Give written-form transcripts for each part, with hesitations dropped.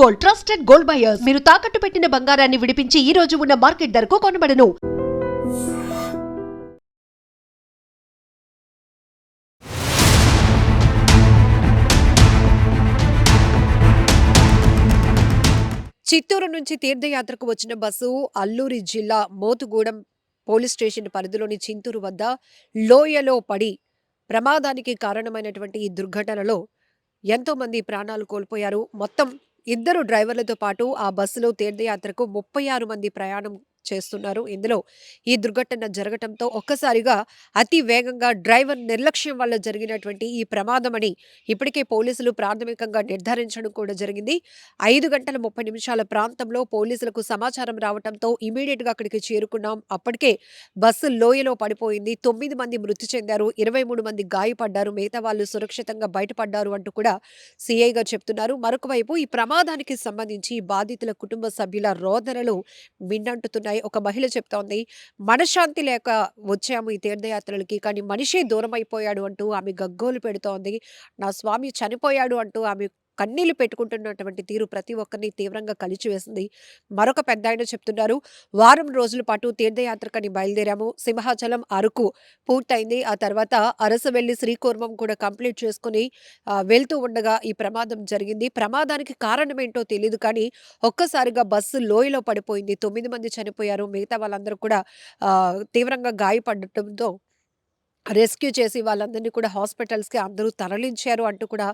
Gold, trusted gold buyers. మీరు తాకట్టు పెట్టిన బంగారాన్ని విడిపించి ఈ రోజు ఉన్న మార్కెట్ ధరకు కొనబడను. చిత్తూరు నుంచి తీర్థయాత్రకు వచ్చిన బస్సు అల్లూరి జిల్లా మోతుగూడెం పోలీస్ స్టేషన్ పరిధిలోని చింతూరు వద్ద లోయలో పడి ప్రమాదానికి కారణమైనటువంటి ఈ దుర్ఘటనలో ఎంతో మంది ప్రాణాలు కోల్పోయారు. మొత్తం ఇద్దరు డ్రైవర్లతో పాటు ఆ బస్సులో తీర్థయాత్రకు 36 మంది ప్రయాణం చేస్తున్నారు. ఇందులో ఈ దుర్ఘటన జరగటంతో ఒక్కసారిగా అతి వేగంగా డ్రైవర్ నిర్లక్ష్యం వల్ల జరిగినటువంటి ఈ ప్రమాదమని ఇప్పటికే పోలీసులు ప్రాథమికంగా నిర్ధారించడం కూడా జరిగింది. 5 గంటల 30 నిమిషాల ప్రాంతంలో పోలీసులకు సమాచారం రావడంతో ఇమీడియట్ గా అక్కడికి చేరుకున్నాం. అప్పటికే బస్సు లోయలో పడిపోయింది. 9 మంది మృతి చెందారు, 23 మంది గాయపడ్డారు, మిగతా వాళ్ళు సురక్షితంగా బయటపడ్డారు అంటూ కూడా సిఐగా చెప్తున్నారు. మరొక వైపు ఈ ప్రమాదానికి సంబంధించి బాధితుల కుటుంబ సభ్యుల రోదనలు మిన్నంటుతున్నాయి. ఒక మహిళ చెప్తోంది, మనశ్శాంతి లేక వచ్చాము ఈ తీర్థయాత్రలకి, కానీ మనిషే దూరం అయిపోయాడు అంటూ ఆమె గగ్గోలు పెడుతోంది. నా స్వామి చనిపోయాడు అంటూ ఆమె కన్నీళ్లు పెట్టుకుంటున్నటువంటి తీరు ప్రతి ఒక్కరిని తీవ్రంగా కలిచివేసింది. మరొక పెద్దాయన చెప్తున్నారు, వారం రోజుల పాటు తీర్థయాత్రకని బయలుదేరాము. సింహాచలం, అరకు పూర్తయింది. ఆ తర్వాత అరసవెల్లి, శ్రీకూర్మం కూడా కంప్లీట్ చేసుకుని వెళ్తూ ఉండగా ఈ ప్రమాదం జరిగింది. ప్రమాదానికి కారణం ఏంటో తెలియదు, కానీ ఒక్కసారిగా బస్సు లోయలో పడిపోయింది. 9 మంది చనిపోయారు, మిగతా వాళ్ళందరూ కూడా తీవ్రంగా గాయపడటంతో రెస్క్యూ చేసి వాళ్ళందరినీ కూడా హాస్పిటల్స్‌కి అందరూ తరలించారు అంటూ కూడా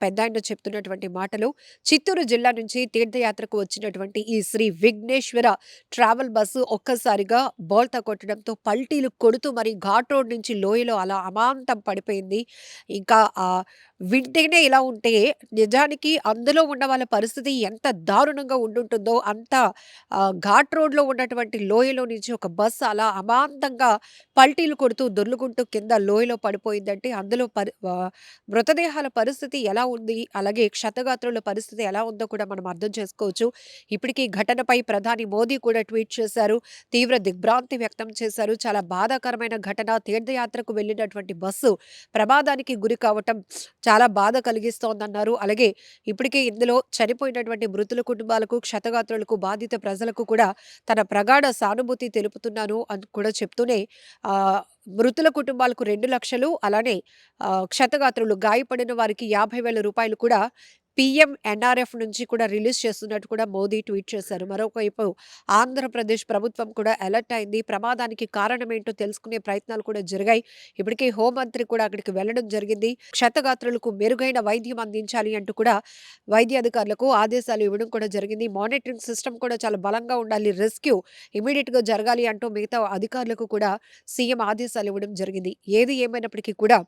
పెద్దాయన చెప్తున్నటువంటి మాటలు. చిత్తూరు జిల్లా నుంచి తీర్థయాత్రకు వచ్చినటువంటి ఈ శ్రీ విఘ్నేశ్వర ట్రావెల్ బస్సు ఒక్కసారిగా బోల్తా కొట్టడంతో పల్టీలు కొడుతూ మరి ఘాట్ రోడ్ నుంచి లోయలో అలా అమాంతం పడిపోయింది. ఇంకా వింటేనే ఇలా ఉంటే నిజానికి అందులో ఉన్న వాళ్ళ పరిస్థితి ఎంత దారుణంగా ఉండుంటుందో అంత ఘాట్ రోడ్‌లో ఉన్నటువంటి లోయలో నుంచి ఒక బస్సు అలా అమాంతంగా పల్టీలు కొడుతూ దొర్లుకుంటూ కింద లోయలో పడిపోయిందంటే అందులో మృతదేహాల పరిస్థితి ఎలా ఉంది, అలాగే క్షతగాత్రుల పరిస్థితి ఎలా ఉందో కూడా మనం అర్థం చేసుకోవచ్చు. ఇప్పటికీ ఘటనపై ప్రధాని మోదీ కూడా ట్వీట్ చేశారు. తీవ్ర దిగ్భ్రాంతి వ్యక్తం చేశారు. చాలా బాధాకరమైన ఘటన. తీర్థయాత్రకు వెళ్ళినటువంటి బస్సు ప్రమాదానికి గురి కావటం చాలా బాధ కలిగిస్తోందన్నారు. అలాగే ఇప్పటికే ఇందులో చనిపోయినటువంటి మృతుల కుటుంబాలకు, క్షతగాత్రులకు, బాధిత ప్రజలకు కూడా తన ప్రగాఢ సానుభూతి తెలుపుతున్నాను అని కూడా చెప్తూనే మృతుల కుటుంబాలకు 2 లక్షలు, అలానే క్షతగాత్రులు గాయపడిన వారికి 50,000 రూపాయలు కూడా పీఎం ఎన్ఆర్ఎఫ్ నుంచి కూడా రిలీజ్ చేస్తున్నట్టు కూడా మోదీ ట్వీట్ చేశారు. మరొకవైపు ఆంధ్రప్రదేశ్ ప్రభుత్వం కూడా అలర్ట్ అయింది. ప్రమాదానికి కారణం ఏంటో తెలుసుకునే ప్రయత్నాలు కూడా జరిగాయి. ఇప్పటికే హోంమంత్రి కూడా అక్కడికి వెళ్లడం జరిగింది. క్షతగాత్రులకు మెరుగైన వైద్యం అందించాలి అంటూ కూడా వైద్య అధికారులకు ఆదేశాలు ఇవ్వడం కూడా జరిగింది. మానిటరింగ్ సిస్టమ్ కూడా చాలా బలంగా ఉండాలి, రెస్క్యూ ఇమీడియట్ గా జరగాలి అంటూ మిగతా అధికారులకు కూడా సీఎం ఆదేశాలు ఇవ్వడం జరిగింది. ఏది ఏమైనప్పటికీ కూడా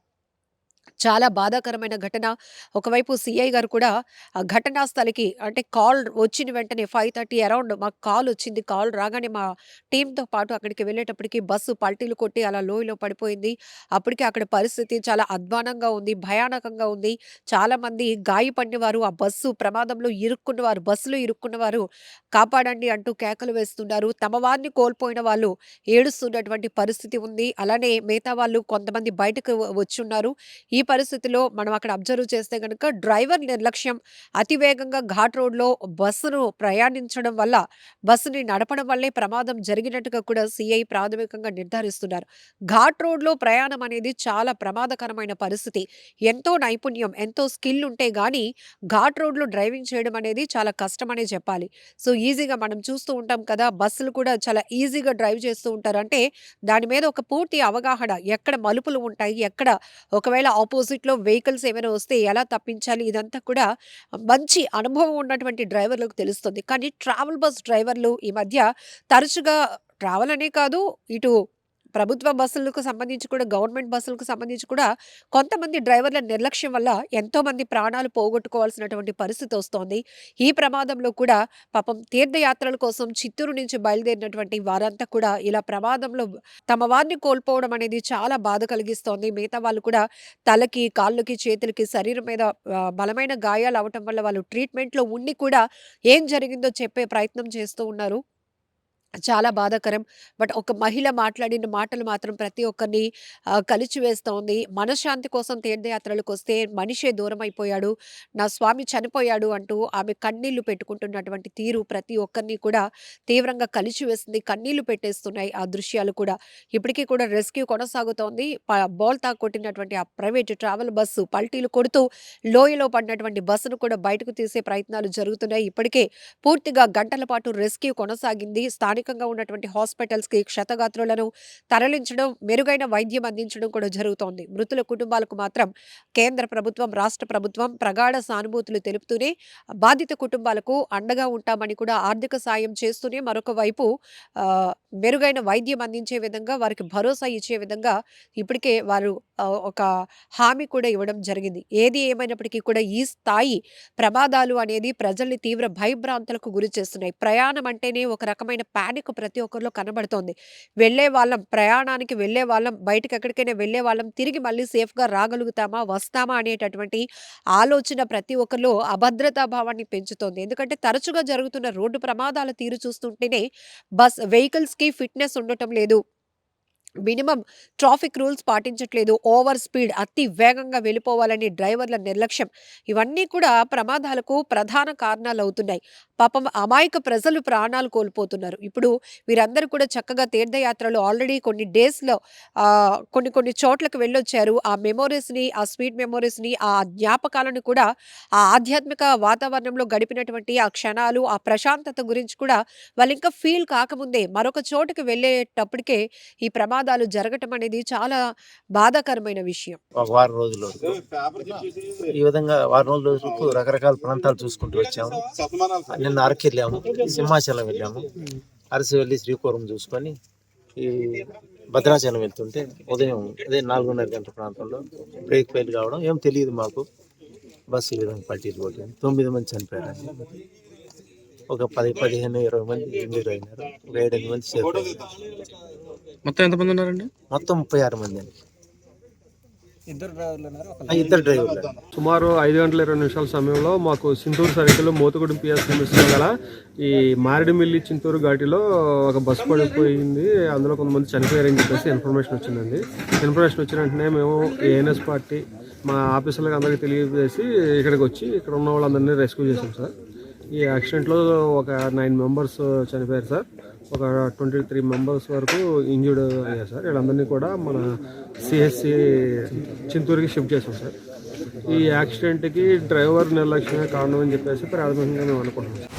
చాలా బాధాకరమైన ఘటన. ఒకవైపు సీఐ గారు కూడా ఆ ఘటనా స్థలికి అంటే కాల్ వచ్చిన వెంటనే 5:30 అరౌండ్ మాకు కాల్ వచ్చింది. కాల్ రాగానే మా టీమ్‌తో పాటు అక్కడికి వెళ్ళేటప్పటికి బస్సు పల్టీలు కొట్టి అలా లోయలో పడిపోయింది. అప్పటికే అక్కడ పరిస్థితి చాలా అధ్వానంగా ఉంది, భయానకంగా ఉంది. చాలామంది గాయపడినవారు, ఆ బస్సు ప్రమాదంలో ఇరుక్కున్నవారు, బస్సులో ఇరుక్కున్నవారు కాపాడండి అంటూ కేకలు వేస్తున్నారు. తమ వారిని కోల్పోయిన వాళ్ళు ఏడుస్తున్నటువంటి పరిస్థితి ఉంది. అలానే మిగతా వాళ్ళు కొంతమంది బయటకు వచ్చున్నారు. ఈ పరిస్థితిలో మనం అక్కడ అబ్జర్వ్ చేస్తే గనుక డ్రైవర్ నిర్లక్ష్యం, అతి వేగంగా ఘాట్ రోడ్‌లో బస్సును ప్రయాణించడం వల్ల, బస్సుని నడపడం వల్లే ప్రమాదం జరిగినట్టుగా కూడా సీఐ ప్రాథమికంగా నిర్ధారిస్తున్నారు. ఘాట్ రోడ్‌లో ప్రయాణం అనేది చాలా ప్రమాదకరమైన పరిస్థితి. ఎంతో నైపుణ్యం, ఎంతో స్కిల్ ఉంటే గాని ఘాట్ రోడ్‌లో డ్రైవింగ్ చేయడం అనేది చాలా కష్టమనే చెప్పాలి. సో, ఈజీగా మనం చూస్తూ ఉంటాం కదా! బస్సులు కూడా చాలా ఈజీగా డ్రైవ్ చేస్తూ ఉంటారు. అంటే దాని మీద ఒక పూర్తి అవగాహన, ఎక్కడ మలుపులు ఉంటాయి, ఎక్కడ ఒకవేళ ఆపోజిట్‌లో వెహికల్స్ ఏమైనా వస్తే ఎలా తప్పించాలి, ఇదంతా కూడా మంచి అనుభవం ఉన్నటువంటి డ్రైవర్‌లకు తెలుస్తుంది. కానీ ట్రావెల్ బస్ డ్రైవర్లు ఈ మధ్య తరచుగా ట్రావెల్ అనే కాదు, ఇటు ప్రభుత్వ బస్సులకు సంబంధించి కూడా, గవర్నమెంట్ బస్సులకు సంబంధించి కూడా కొంతమంది డ్రైవర్ల నిర్లక్ష్యం వల్ల ఎంతోమంది ప్రాణాలు పోగొట్టుకోవాల్సినటువంటి పరిస్థితి వస్తోంది. ఈ ప్రమాదంలో కూడా పాపం తీర్థయాత్రల కోసం చిత్తూరు నుంచి బయలుదేరినటువంటి వారంతా కూడా ఇలా ప్రమాదంలో తమ వారిని కోల్పోవడం అనేది చాలా బాధ కలిగిస్తోంది. మిగతా వాళ్ళు కూడా తలకి, కాళ్ళకి, చేతులకి, శరీరం మీద బలమైన గాయాలు అవ్వటం వల్ల వాళ్ళు ట్రీట్మెంట్‌లో ఉండి కూడా ఏం జరిగిందో చెప్పే ప్రయత్నం చేస్తూ ఉన్నారు. చాలా బాధాకరం. బట్ ఒక మహిళ మాట్లాడిన మాటలు మాత్రం ప్రతి ఒక్కరిని కలిచివేస్తోంది. మనశ్శాంతి కోసం తీర్థయాత్రలకొస్తే మనిషే దూరమైపోయాడు. నా స్వామి చనిపోయాడు అంటూ ఆమె కన్నీళ్లు పెట్టుకుంటున్నటువంటి తీరు ప్రతి ఒక్కరిని కూడా తీవ్రంగా కలిచివేసింది. కన్నీళ్లు పెట్టేస్తున్నాయి ఆ దృశ్యాలు కూడా. ఇప్పటికీ కూడా రెస్క్యూ కొనసాగుతోంది. బోల్తా కొట్టినటువంటి ఆ ప్రైవేట్ ట్రావెల్ బస్సు పల్టీలు కొడుతూ లోయలో పడినటువంటి బస్సును కూడా బయటకు తీసే ప్రయత్నాలు జరుగుతున్నాయి. ఇప్పటికే పూర్తిగా గంటల పాటు రెస్క్యూ కొనసాగింది. స్థానికంగా ఉన్నటువంటి హాస్పిటల్స్‌కి క్షతగాత్రులను తరలించడం, మెరుగైన వైద్యం అందించడం కూడా జరుగుతోంది. మృతుల కుటుంబాలకు మాత్రం కేంద్ర ప్రభుత్వం, రాష్ట్ర ప్రభుత్వం ప్రగాఢ సానుభూతులు తెలుపుతూనే బాధిత కుటుంబాలకు అండగా ఉంటామని కూడా ఆర్థిక సాయం చేస్తూనే మరొక వైపు మెరుగైన వైద్యం అందించే విధంగా వారికి భరోసా ఇచ్చే విధంగా ఇప్పటికే వారు ఒక హామీ కూడా ఇవ్వడం జరిగింది. ఏది ఏమైనప్పటికీ కూడా ఈ స్థాయి ప్రమాదాలు అనేది ప్రజల్ని తీవ్ర భయభ్రాంతులకు గురి చేస్తున్నాయి. ప్రయాణం అంటేనే ఒక రకమైన పానిక్ ప్రతి ఒక్కరిలో కనబడుతోంది. వెళ్ళే వాళ్ళం, ప్రయాణానికి వెళ్ళే వాళ్ళం, బయటకి ఎక్కడికైనా వెళ్ళే వాళ్ళం, తిరిగి మళ్ళీ సేఫ్‌గా రాగలుగుతామా, వస్తామా అనేటటువంటి ఆలోచన ప్రతి ఒక్కరిలో అభద్రతా భావాన్ని పెంచుతోంది. ఎందుకంటే తరచుగా జరుగుతున్న రోడ్డు ప్రమాదాల తీరు చూస్తుంటేనే వెహికల్స్‌కి ఫిట్‌నెస్ ఉండటం లేదు. మినిమమ్ ట్రాఫిక్ రూల్స్ పాటించట్లేదు. ఓవర్ స్పీడ్, అతి వేగంగా వెళ్ళిపోవాలని డ్రైవర్ల నిర్లక్ష్యం, ఇవన్నీ కూడా ప్రమాదాలకు ప్రధాన కారణాలవుతున్నాయి. పాపం అమాయక ప్రజలు ప్రాణాలు కోల్పోతున్నారు. ఇప్పుడు వీరందరూ కూడా చక్కగా తీర్థయాత్రలు ఆల్రెడీ కొన్ని డేస్‌లో కొన్ని కొన్ని చోట్లకు వెళ్ళొచ్చారు. ఆ మెమోరీస్‌ని, ఆ స్వీట్ మెమోరీస్‌ని, ఆ జ్ఞాపకాలను కూడా ఆ ఆధ్యాత్మిక వాతావరణంలో గడిపినటువంటి ఆ క్షణాలు, ఆ ప్రశాంతత గురించి కూడా వాళ్ళింకా ఫీల్ కాకముందే మరొక చోటుకి వెళ్ళేటప్పటికే ఈ ప్రమాదాలు జరగటం అనేది చాలా బాధాకరమైన విషయం. ఒక వారం రోజుల వరకు ఈ విధంగా వారం రోజుల వరకు రకరకాల ప్రాంతాలు చూసుకుంటూ వచ్చాము. నిన్న అరకు వెళ్ళాము, సింహాచలం వెళ్ళాము. అరసి వెళ్ళి శ్రీకాకుళం చూసుకొని ఈ భద్రాచలం వెళ్తుంటే ఉదయం అదే 4:30 గంటల ప్రాంతంలో బ్రేక్ ఫెయిల్ కావడం ఏం తెలియదు మాకు. బస్సు ఈ విధంగా పల్టీలు కొట్టింది. 9 మంది చనిపోయారు. ఒక 10-15, 20 మంది ఇంజూర్ అయినారు. ఒక 7-8 మంది సేఫ్ అయ్యారు. మొత్తం ఎంతమంది ఉన్నారండి? మొత్తం 36 మంది అండి. ఇద్దరు డ్రైవర్లు. సుమారు 5:20 సమయంలో మాకు చింతూరు సర్కిల్లో మోతుగూడెం పిఎస్ లిమిట్స్లో గల ఈ మారేడుమిల్లి చింతూరు ఘాటిలో ఒక బస్సు పడిపోయింది. అందులో కొంతమంది చనిపోయారని చెప్పేసి ఇన్ఫర్మేషన్ వచ్చిందండి. ఇన్ఫర్మేషన్ వచ్చిన వెంటనే మేము ఏఎన్ఎస్ పార్టీ మా ఆఫీసర్లకు అందరికీ తెలియజేసి ఇక్కడికి వచ్చి ఇక్కడ ఉన్న వాళ్ళందరినీ రెస్క్యూ చేసాం సార్. ఈ యాక్సిడెంట్లో ఒక 9 మెంబర్స్ చనిపోయారు సార్. ఒక 23 మెంబర్స్ వరకు ఇంజ్యూర్డ్ అయ్యారు సార్. వీళ్ళందరినీ కూడా మన సిఎస్సి చింతూరుకి షిఫ్ట్ చేసాం సార్. ఈ యాక్సిడెంట్కి డ్రైవర్ నిర్లక్ష్యమే కారణం అని చెప్పేసి ప్రాథమికంగా మేము అనుకుంటున్నాం సార్.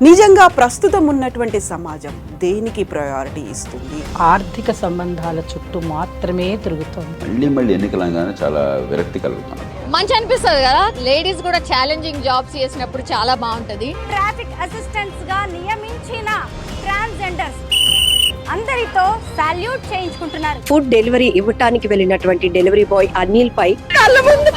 నిజంగా ప్రస్తుతం ఉన్నటువంటి సమాజం దేనికి ప్రయారిటీ ఇస్తుంది? ఆర్థిక సంబంధాల చుట్టూ మాత్రమే తిరుగుతోంది. మళ్ళీ ఎన్నికలంగానే చాలా విరక్తి కలుగుతున్నాం. మంచి అనిపిస్తుంది కదా, లేడీస్ కూడా ఛాలెంజింగ్ జాబ్స్ చేసినప్పుడు చాలా బాగుంటది. ట్రాఫిక్ అసిస్టెంట్స్ గా నియమించిన ట్రాన్స్జెండర్స్ అందరితో సాల్యూట్ చేయించుకుంటున్నారు. ఫుడ్ డెలివరీ ఇవ్వటానికి వెళ్ళినటువంటి డెలివరీ బాయ్ అనిల్ పై కళ్ళ ముందు